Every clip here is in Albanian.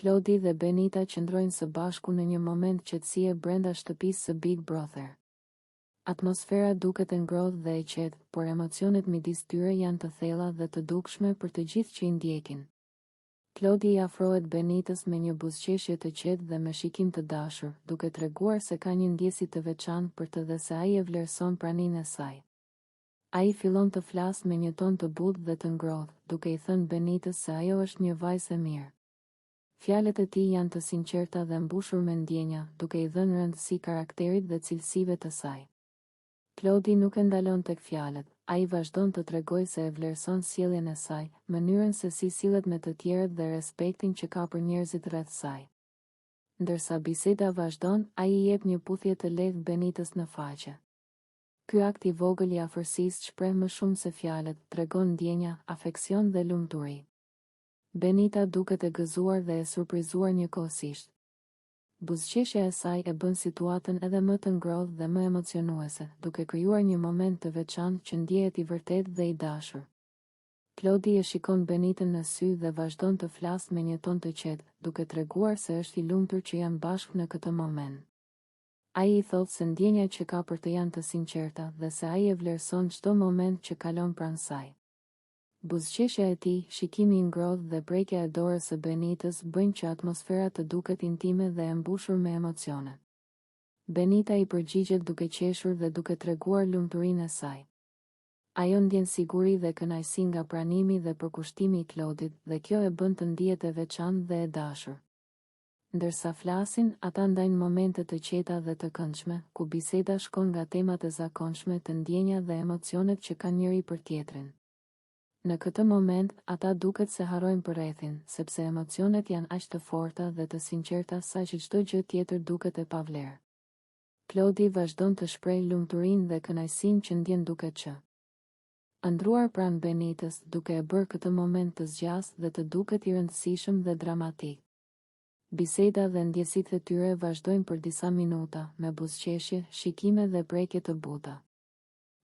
Klodi dhe Benita qëndrojnë së bashku në një moment qetësie brenda shtëpisë së Big Brother. Atmosfera duket e ngrohtë dhe e qetë, por emocionet midis tyre janë të thella dhe të dukshme për të gjithë që i ndjekin. Klodi i afrohet Benitës me një buzëqeshje të qetë dhe me shikim të dashur, duke treguar se ka një ndjesi të veçantë për të dhe se ai e vlerëson praninë e saj. Ai fillon të flasë me një ton të butë dhe të ngrohtë, duke i thënë Benitës se ajo është një vajzë e mirë. Fjalët e tij janë të sinqerta dhe mbushur me ndjenja, duke i dhënë rëndësi karakterit dhe cilësive të saj. Klodi nuk e ndalon tek fjalët, ai vazhdon të tregojë se e vlerëson sjelljen e saj, mënyrën se si sillet me të tjerët dhe respektin që ka për njerëzit rreth saj. Ndërsa biseda vazhdon, ai i jep një puthje të lehtë Benitës në faqe. Ky akt i vogël i afërsisë shpreh më shumë se fjalët, tregon ndjenja, afeksion dhe lumturi. Benita duket e gëzuar dhe e surprizuar njëkohësisht. Buzëqeshja e saj e bën situatën edhe më të ngrohtë dhe më emocionuese, duke krijuar një moment të veçantë që ndjehet i vërtetë dhe i dashur. Klodi e shikon Benitën në sy dhe vazhdon të flasë me një ton të qetë, duke treguar se është i lumtur që janë bashkë në këtë moment. Ai i thotë se ndjenjat që ka për të janë të sinqerta dhe se ai e vlerëson çdo moment që kalon pranë saj. Buzëqeshja e tij, shikimi i ngrohtë dhe prekja e dorës së Benitës bëjnë që atmosfera të duket intime dhe e mbushur me emocione. Benita i përgjigjet duke qeshur dhe duke treguar lumturinë e saj. Ajo ndjen siguri dhe kënaqësi nga pranimi dhe përkushtimi i Klodit dhe kjo e bën të ndihet e veçantë dhe e dashur. Ndërsa flasin, ata ndajnë momente të qeta dhe të këndshme, ku biseda shkon nga temat e zakonshme të ndjenja dhe emocionet që kanë njëri për tjetrin. Në këtë moment, ata duket se harrojnë për rrethin, sepse emocionet janë aq të forta dhe të sinqerta saqë çdo gjë tjetër duket e pavlerë. Klodi vazhdon të shprehë lumturinë dhe kënaqësinë që ndjen duke ëndruar pranë Benitës, duke e bërë këtë moment të zgjas dhe të duket i rëndësishëm dhe dramatik. Biseda dhe ndjesitë e tyre vazhdojnë për disa minuta, me buzëqeshje, shikime dhe prekje të buta.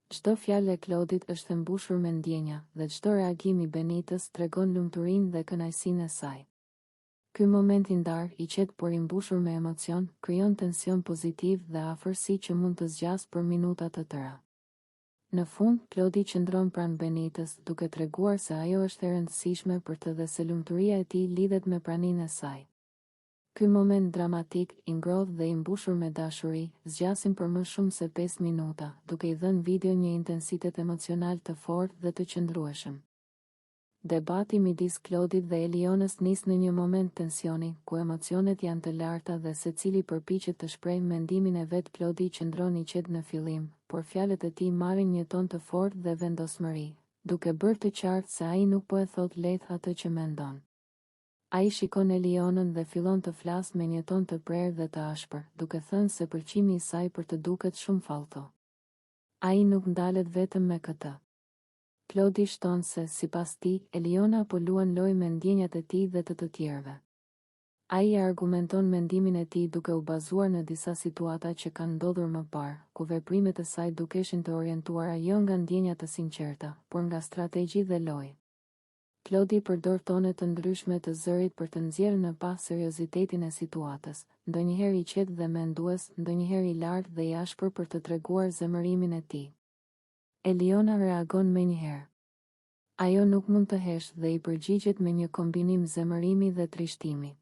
Çdo fjalë e Klodit është e mbushur me ndjenja dhe çdo reagim i Benitës tregon lumturinë dhe kënaqësinë e saj. Ky moment i ndarë, i qetë por i mbushur me emocion, krijon tension pozitiv dhe afërsi që mund të zgjasë për minuta të tëra. Në fund, Klodi qëndron pranë Benitës, duke treguar se ajo është e rëndësishme për të dhe se lumturia e tij lidhet me praninë e saj. Ky moment dramatik, i ngrohtë dhe i mbushur me dashuri, zgjasin për më shumë se 5 minuta, duke i dhënë video një intensitet emocional të fortë dhe të qëndrueshëm. Debati midis Klodit dhe Elionës nis në një moment tensioni, ku emocionet janë të larta dhe secili përpiqet të shprehë mendimin e vet. Klodi qëndron i qetë në fillim, por fjalët e tij marrin një ton të fortë dhe vendosmëri, duke bërë të qartë se ai nuk po e thot lehtë atë që mendon. Ai shikon Elionën dhe fillon të flasë me një ton të prerë dhe të ashpër, duke thënë se pëlqimi i saj për të duket shumë fallto. Ai nuk ndalet vetëm me këtë. Klodi shton se, sipas tij, Eliona po luan lojë me ndjenjat e tij dhe të tjerëve. Ai argumenton mendimin e tij duke u bazuar në disa situata që kanë ndodhur më parë, ku veprimet e saj dukeshin të orientuara jo nga ndjenja të sinqerta, por nga strategji dhe lojë. Klodi përdor tone të ndryshme të zërit për të nxjerrë në pa seriozitetin e situatës, ndonjëherë i qetë dhe mendues, ndonjëherë i lartë dhe i ashpër për të treguar zemërimin e tij. Eliona reagon menjëherë. Ajo nuk mund të heshtë dhe i përgjigjet me një kombinim zemërimi dhe trishtimi.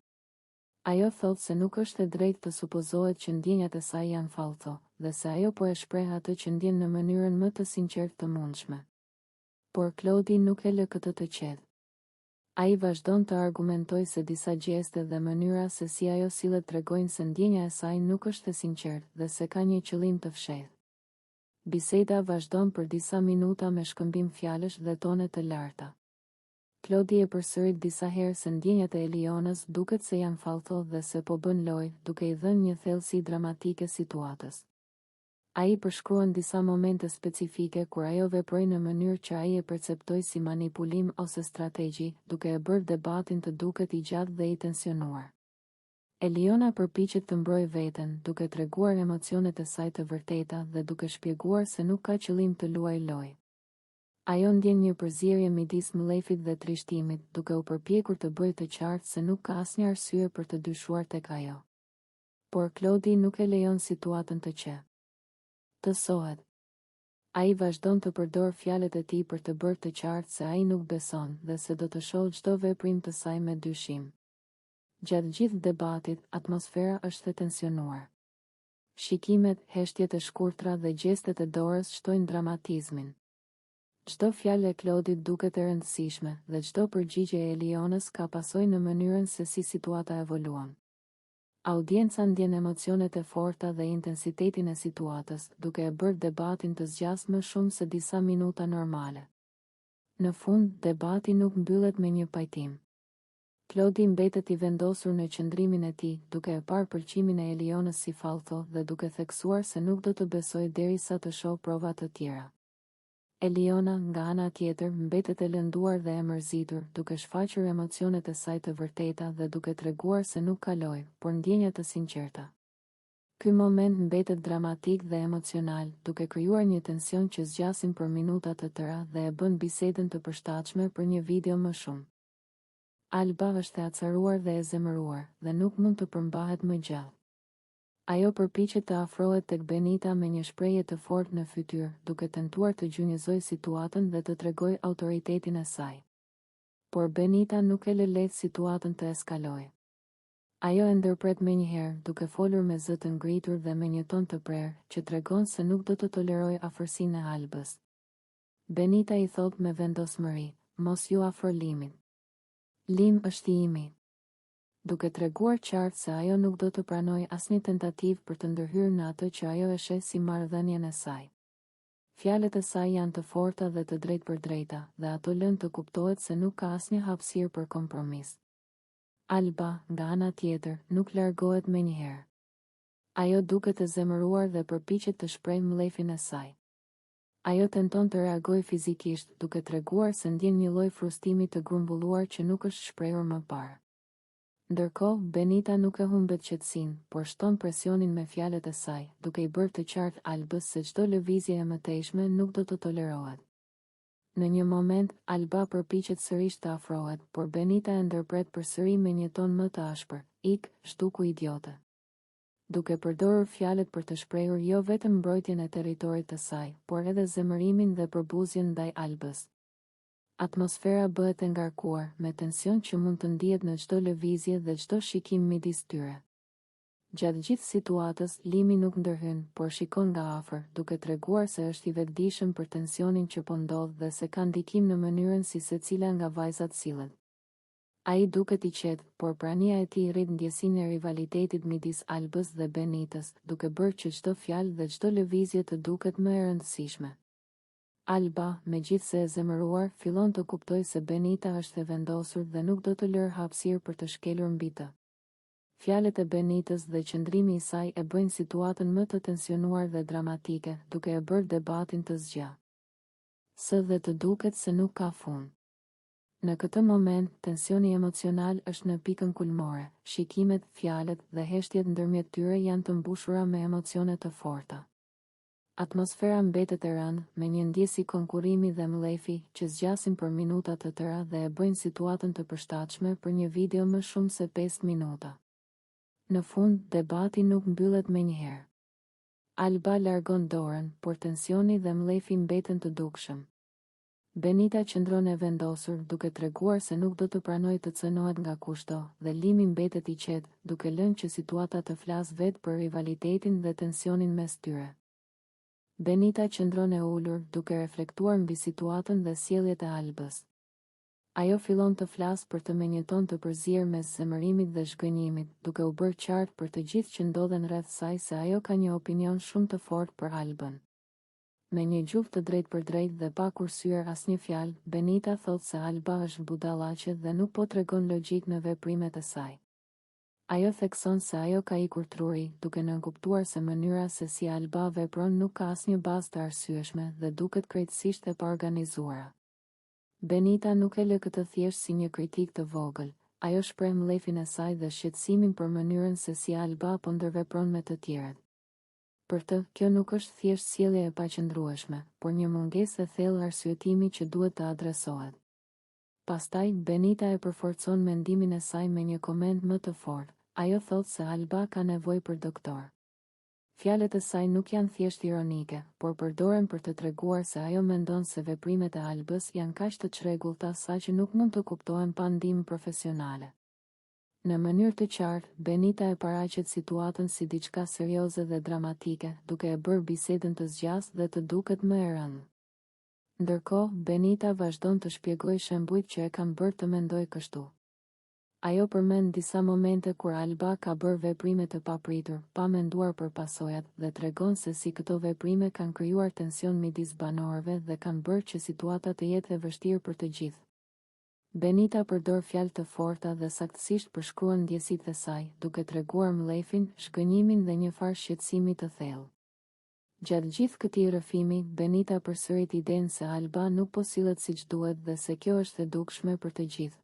Ajo thotë se nuk është e drejtë të supozohet që ndjenjat e saj janë fallto, dhe se ajo po e shpreh atë që ndjen në mënyrën më të sinqertë të mundshme. Por Klodi nuk e lë këtë të qetë. Ai vazhdon të argumentojë se disa gjeste dhe mënyra se si ajo sillet tregojnë se ndjenja e saj nuk është e sinqertë dhe se ka një qëllim të fshehtë. Biseda vazhdon për disa minuta me shkëmbim fjalësh dhe tone të larta. Klodi e përsërit disa herë se ndjenjat e Elionës duket se janë fallto dhe se po bën lojë, duke i dhënë një thellësi dramatike situatës. Ai përshkruan disa momente specifike kur ajo veproi në mënyrë që ai e perceptoi si manipulim ose strategji, duke e bërë debatin të duket i gjatë dhe i tensionuar. Eliona përpiqet të mbrojë veten, duke treguar emocionet e saj të vërteta dhe duke shpjeguar se nuk ka qëllim të luajë lojë. Ajo ndjen një përzierje midis mlefit dhe trishtimit, duke u përpjekur të bëjë të qartë se nuk ka asnjë arsye për të dyshuar tek ajo. Por Klodi nuk e lejon situatën të sohet. Ai vazhdon të përdor fjalët e tij për të bërë të qartë se ai nuk beson dhe se do të shohë çdo veprim të saj me dyshim. Gjatë gjithë debatit, atmosfera është e tensionuar. Shikimet, heshtjet e shkurtra dhe gjestet e dorës shtojnë dramatizmin. Çdo fjalë e Klodit duket e rëndësishme dhe çdo përgjigje e Elionës ka pasojë në mënyrën se si situata evoluon. Audienca ndjen emocionet e forta dhe intensitetin e situatës, duke e bërë debatin të zgjasë më shumë se disa minuta normale. Në fund, debati nuk mbyllet me një pajtim. Klodi mbetet i vendosur në qëndrimin e tij, duke e parë pëlqimin e Elionës si falltho dhe duke theksuar se nuk do të besojë derisa të shohë prova të tjera. Eliona, nga ana tjetër, mbetet e lënduar dhe e mërzitur, duke shfaqur emocionet e saj të vërteta dhe duke treguar se nuk kaloi, por ndjenja të sinqerta. Ky moment mbetet dramatik dhe emocional, duke krijuar një tension që zgjasin për minuta të tëra dhe e bën bisedën të përshtatshme për një video më shumë. Alba është e acaruar dhe e zemëruar, dhe nuk mund të përmbahet më gjallë. Ajo përpiqet të afrohet tek Benita me një shprehje të fortë në fytyrë, duke tentuar të gjynjëzojë situatën dhe të tregojë autoritetin e saj. Por Benita nuk e lë lehtë situatën të eskalojë. Ajo e ndërpret menjëherë, duke folur me zë të ngritur dhe me një ton të prerë, që tregon se nuk do të tolerojë afërsinë e Albës. Benita i thot me vendosmëri, mos ju afro Limit. Lim është i imi. Duke treguar qartë se ajo nuk do të pranojë asnjë tentativë për të ndërhyrë në atë që ajo e sheh si marrëdhënien e saj. Fjalët e saj janë të forta dhe të drejtpërdrejta, dhe ato lën të kuptohet se nuk ka asnjë hapësirë për kompromis. Alba, nga ana tjetër, nuk largohet menjëherë. Ajo duket e zemëruar dhe përpiqet të shprehë mlefin e saj. Ajo tenton të reagojë fizikisht, duke treguar se ndjen një lloj frustimi të grumbulluar që nuk është shprehur më parë. Ndërkohë, Benita nuk e humbet qetësinë, por shton presionin me fjalët e saj, duke i bërë të qartë Albës se çdo lëvizje e mëtejshme nuk do të tolerohet. Në një moment, Alba përpiqet sërish të afrohet, por Benita e ndërpret përsëri me një ton më të ashpër, "Ik, shtuku idiote." Duke përdorur fjalët për të shprehur jo vetëm mbrojtjen e territorit të saj, por edhe zemërimin dhe përbuzjen ndaj Albës. Atmosfera bëhet e ngarkuar, me tension që mund të ndihet në çdo lëvizje dhe çdo shikim midis tyre. Gjatë gjithë situatës, Limi nuk ndërhyn, por shikon nga afër, duke treguar se është i vetëdijshëm për tensionin që po ndodh dhe se ka ndikim në mënyrën si secila nga vajzat sillet. Ai duket i qetë, por prania e tij rrit ndjesinë e rivalitetit midis Albës dhe Benitës, duke bërë që çdo fjalë dhe çdo lëvizje të duket më e rëndësishme. Alba, megjithse e zemëruar, fillon të kuptojë se Benita është e vendosur dhe nuk do të lërë hapësirë për të shkelur mbi të. Fjalët e Benitës dhe qëndrimi i saj e bëjnë situatën më të tensionuar dhe dramatike, duke e bërë debatin të zgjatë. Së dhe të duket se nuk ka fund. Në këtë moment, tensioni emocional është në pikën kulmore, shikimet, fjalët dhe heshtjet ndërmjet tyre janë të mbushura me emocione të forta. Atmosfera mbetet e rëndë, me një ndjesi konkurrimi dhe mlefi që zgjasin për minuta të tëra dhe e bëjnë situatën të përshtatshme për një video më shumë se 5 minuta. Në fund, debati nuk mbyllet menjëherë. Alba largon dorën, por tensioni dhe mlefi mbeten të dukshëm. Benita qëndron e vendosur, duke treguar se nuk do të pranojë të cënohet nga kushdo, dhe Limi mbetet i qetë, duke lënë që situata të flasë vetë për rivalitetin dhe tensionin mes tyre. Benita qëndron e ulur, duke reflektuar mbi situatën dhe sjelljet e Albës. Ajo fillon të flasë për të me një ton të përzier mes zemërimit dhe zhgënjimit, duke u bërë qartë për të gjithë që ndodhen rreth saj se ajo ka një opinion shumë të fortë për Albën. Me një gjuhë të drejtë për drejtë dhe pa kursyer asnjë fjalë, Benita thot se Alba është budallaqe dhe nuk po tregon logjik në veprimet e saj. Ajo thekson se ajo ka ikur truri, duke nënkuptuar se mënyra se si Alba vepron nuk ka asnjë bazë të arsyeshme dhe duket krejtësisht e paorganizuara. Benita nuk e lë këtë thjesht si një kritik të vogël, ajo shpreh mlefin e saj dhe shqetësimin për mënyrën se si Alba po ndërvepron me të tjerët. Për të, kjo nuk është thjesht sjellje e paqëndrueshme, por një mungesë e thellë arsyetimi që duhet të adresohet. Pastaj, Benita e përforcon mendimin e saj me një koment më të fortë. Ajo thotë se Alba ka nevojë për doktor. Fjalët e saj nuk janë thjesht ironike, por përdoren për të treguar se ajo mendon se veprimet e Albës janë kaq të çrregullta saqë nuk mund të kuptohen pa ndihmë profesionale. Në mënyrë të qartë, Benita e paraqet situatën si diçka serioze dhe dramatike, duke e bërë bisedën të zgjasë dhe të duket më e rëndë. Ndërkohë, Benita vazhdon të shpjegojë shembujt që e kanë bërë të mendojë kështu. Ajo përmend disa momente kur Alba ka bërë veprime të papritur, pa menduar për pasojat, dhe tregon se si këto veprime kanë krijuar tension midis banorëve dhe kanë bërë që situata të jetë e vështirë për të gjithë. Benita përdor fjalë të forta dhe saktësisht përshkruan ndjesitë e saj, duke treguar mllëfin, shkënjimin dhe një farë shqetësimi të thellë. Gjatë gjithë këtij rrëfimi, Benita përsërit idenë se Alba nuk po sillet siç duhet dhe se kjo është e dukshme për të gjithë.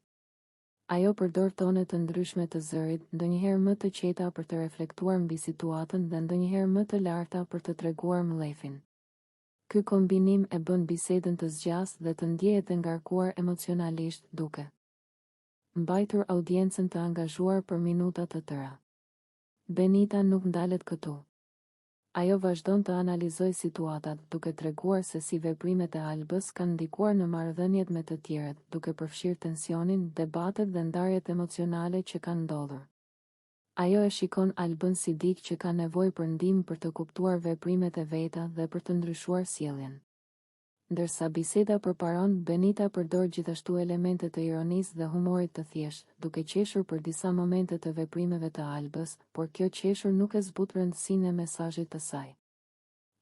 Ajo përdor tone të ndryshme të zërit, ndonjëherë më të qeta për të reflektuar mbi situatën dhe ndonjëherë më të larta për të treguar mllëfin. Ky kombinim e bën bisedën të zgjasë dhe të ndjehet e ngarkuar emocionalisht, duke mbajtur audiencën të angazhuar për minuta të tëra. Benita nuk ndalet këtu. Ajo vazhdon të analizojë situatat, duke treguar se si veprimet e Albës kanë ndikuar në marrëdhëniet me të tjerët, duke përfshirë tensionin, debatet dhe ndarjet emocionale që kanë ndodhur. Ajo e shikon Albën si dikë që ka nevojë për ndihmë për të kuptuar veprimet e veta dhe për të ndryshuar sjelljen. Ndërsa biseda përparon, Benita përdor gjithashtu elemente të ironisë dhe humorit të thjeshtë, duke qeshur për disa momente të veprimeve të Albës, por kjo qeshur nuk e zbut rëndësinë e mesazhit të saj.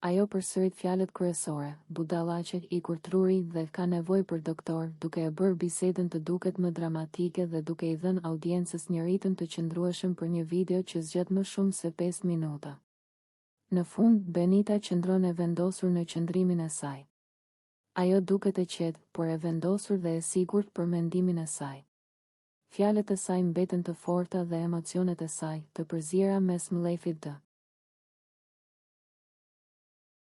Ajo përsërit fjalët kryesore: budallaqe, i kurtruri dhe ka nevojë për doktor, duke e bërë bisedën të duket më dramatike dhe duke i dhënë audiencës një ritëm të qëndrueshëm për një video që zgjatet më shumë se 5 minuta. Në fund, Benita qëndron e vendosur në qëndrimin e saj. Ajo duket e qetë, por e vendosur dhe e sigurt për mendimin e saj. Fjalët e saj mbeten të forta dhe emocionet e saj të përziera mes mllëfit të